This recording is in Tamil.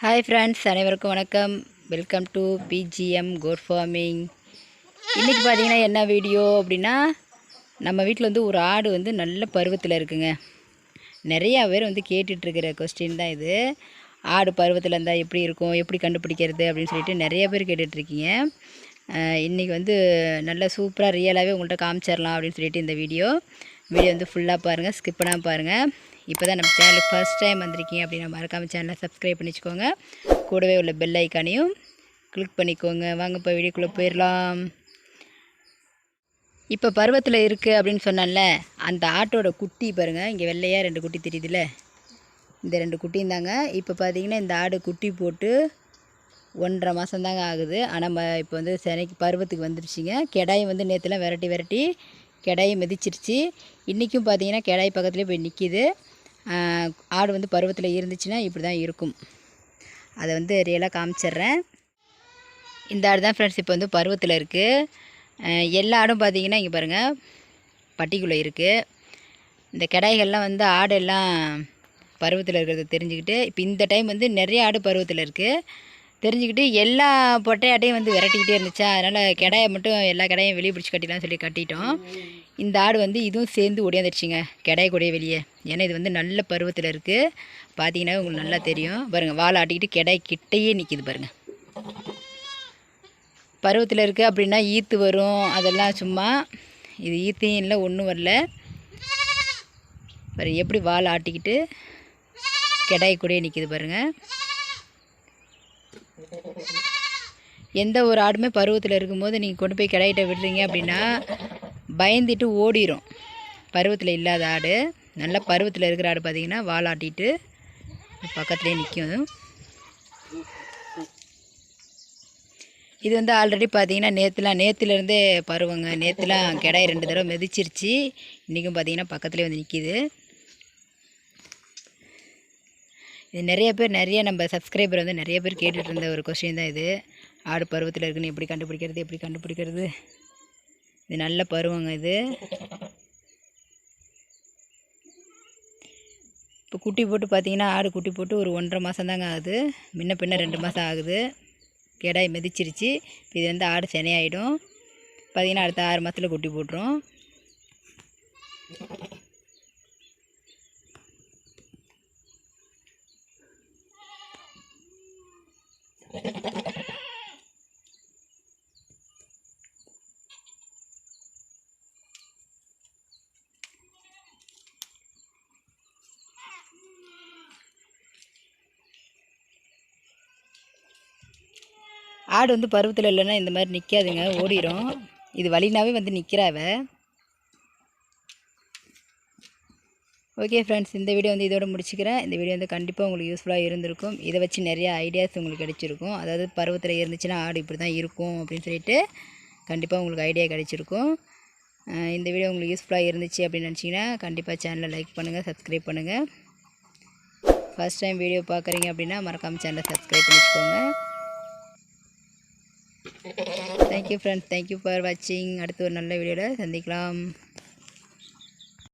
ஹாய் ஃப்ரெண்ட்ஸ், அனைவருக்கும் வணக்கம். Welcome to BGM goat farming. இன்றைக்கி பார்த்தீங்கன்னா என்ன வீடியோ அப்படின்னா, நம்ம வீட்டில் வந்து ஒரு ஆடு வந்து நல்ல பருவத்தில் இருக்குங்க. நிறையா பேர் வந்து கேட்டுட்ருக்கிற கொஸ்டின் தான் இது. ஆடு பருவத்தில் இருந்தால் எப்படி இருக்கும், எப்படி கண்டுபிடிக்கிறது அப்படின்னு சொல்லிட்டு நிறைய பேர் கேட்டுட்ருக்கீங்க. இன்றைக்கி வந்து நல்ல சூப்பராக ரியலாகவே உங்கள்கிட்ட காமிச்சிடலாம் அப்படின்னு சொல்லிட்டு இந்த வீடியோ வந்து ஃபுல்லாக பாருங்கள், ஸ்கிப் பண்ணாமல் பாருங்கள். இப்போ தான் நம்ம சேனலுக்கு ஃபஸ்ட் டைம் வந்திருக்கீங்க அப்படின்னா மறக்காமல் சேனலை சப்ஸ்கிரைப் பண்ணி வச்சுக்கோங்க. கூடவே உள்ள பெல் ஐக்கானையும் கிளிக் பண்ணிக்கோங்க. வாங்க இப்போ வீடியோக்குள்ளே போயிடலாம். இப்போ பருவத்தில் இருக்குது அப்படின்னு சொன்னால, அந்த ஆட்டோட குட்டி பாருங்கள், இங்கே வெள்ளையாக 2 குட்டி தெரியுதுல்ல, இந்த 2 குட்டியும் தாங்க. இப்போ பார்த்திங்கன்னா இந்த ஆடு குட்டி போட்டு 1.5 மாதம் தாங்க ஆகுது. ஆனால் இப்போ வந்து செனைக்கு பருவத்துக்கு வந்துருச்சுங்க. கெடாயும் வந்து நேற்றுலாம் விரட்டி கெடாயும் மிதிச்சிருச்சு. இன்றைக்கும் பார்த்திங்கன்னா கெடாய் பக்கத்துலேயே போய் நிற்கிது. ஆடு வந்து பருவத்தில் இருந்துச்சுன்னா இப்படி தான் இருக்கும். அதை வந்து ரியலாக காமிச்சிட்றேன். இந்த ஆடு தான் ஃப்ரெண்ட்ஸ் இப்போ வந்து பருவத்தில் இருக்குது. எல்லா ஆடும் பார்த்திங்கன்னா இங்கே பாருங்கள் பட்டிக்குள்ளே இருக்குது. இந்த கெடாய்கள்லாம் வந்து ஆடெல்லாம் பருவத்தில் இருக்கிறத தெரிஞ்சுக்கிட்டு, இப்போ இந்த டைம் வந்து நிறைய ஆடு பருவத்தில் இருக்குது தெரிஞ்சுக்கிட்டு எல்லா பொட்டையாட்டையும் வந்து விரட்டிக்கிட்டே இருந்துச்சா, அதனால் கெடாயை மட்டும் எல்லா கெடாயும் வெளியே பிடிச்சி கட்டிடலாம் சொல்லி கட்டிட்டோம். இந்த ஆடு வந்து இதுவும் சேர்ந்து ஓடியாந்துருச்சுங்க கெடாய் கூடயே வெளியே. ஏன்னா இது வந்து நல்ல பருவத்தில் இருக்குது. பார்த்தீங்கன்னா உங்களுக்கு நல்லா தெரியும் பாருங்கள், வாழை ஆட்டிக்கிட்டு கெடாய் கிட்டையே நிற்கிது பாருங்கள். பருவத்தில் இருக்குது அப்படின்னா ஈத்து வரும், அதெல்லாம் சும்மா. இது ஈத்தையும் இல்லை, ஒன்றும் வரல. பாருங்கள் எப்படி வாழை ஆட்டிக்கிட்டு கெடாய் கூடயே நிற்கிது பாருங்கள். எந்த ஒரு ஆடுமே பருவத்தில் இருக்கும்போது நீங்கள் கொண்டு போய் கெடாயிட்ட விடுறீங்க அப்படின்னா பயந்துட்டு ஓடிடும். பருவத்தில் இல்லாத ஆடு, நல்லா பருவத்தில் இருக்கிற ஆடு பார்த்திங்கன்னா வாலாட்டிட்டு பக்கத்துலேயே நிற்கும். இது வந்து ஆல்ரெடி பார்த்திங்கன்னா நேற்றுலேருந்தே பருவங்க. நேற்றுலாம் கெடாய் 2 தடவை மிதிச்சிருச்சு. இன்றைக்கும் பார்த்திங்கன்னா பக்கத்துலேயே வந்து நிற்கிது. இது நிறைய நம்ம சப்ஸ்கிரைபர் வந்து நிறைய பேர் கேட்டுட்டு இருந்த ஒரு கொஸ்டின் தான் இது. ஆடு பருவத்தில் இருக்குன்னு எப்படி கண்டுபிடிக்கிறது. இது நல்ல பருவங்க. இது இப்போ குட்டி போட்டு பார்த்திங்கன்னா ஆடு குட்டி போட்டு ஒரு 1.5 மாதம் தாங்க ஆகுது. முன்ன பின்ன 2 மாதம் ஆகுது. கெடாய் மிதிச்சிருச்சு. இப்போ இது வந்து ஆடு செனையாயிடும். பார்த்திங்கன்னா அடுத்த 6 மாதத்தில் குட்டி போட்டுரும். ஆடு வந்து பருவத்தில் இல்லைன்னா இந்த மாதிரி நிற்காதுங்க, ஓடிடும். இது வழினாவே வந்து நிற்கிறாவ. ஓகே ஃப்ரெண்ட்ஸ், இந்த வீடியோ வந்து இதோட முடிச்சுக்கிறேன். இந்த வீடியோ வந்து கண்டிப்பாக உங்களுக்கு யூஸ்ஃபுல்லாக இருந்திருக்கும். இதை வச்சு நிறையா ஐடியாஸ் உங்களுக்கு கிடச்சிருக்கும். அதாவது பருவத்தில் இருந்துச்சுன்னா ஆடு இப்படி தான் இருக்கும் அப்படின்னு சொல்லிட்டு கண்டிப்பாக உங்களுக்கு ஐடியா கிடச்சிருக்கும். இந்த வீடியோ உங்களுக்கு யூஸ்ஃபுல்லாக இருந்துச்சு அப்படின்னு நினச்சிங்கன்னா கண்டிப்பாக சேனலை லைக் பண்ணுங்கள், சப்ஸ்கிரைப் பண்ணுங்கள். ஃபஸ்ட் டைம் வீடியோ பார்க்குறீங்க அப்படின்னா மறக்காமல் சேனலை சப்ஸ்கிரைப் பண்ணிச்சுக்கோங்க. தேங்க்யூ ஃப்ரெண்ட்ஸ், தேங்க்யூ ஃபார் வாட்சிங். அடுத்து ஒரு நல்ல வீடியோவில் சந்திக்கலாம்.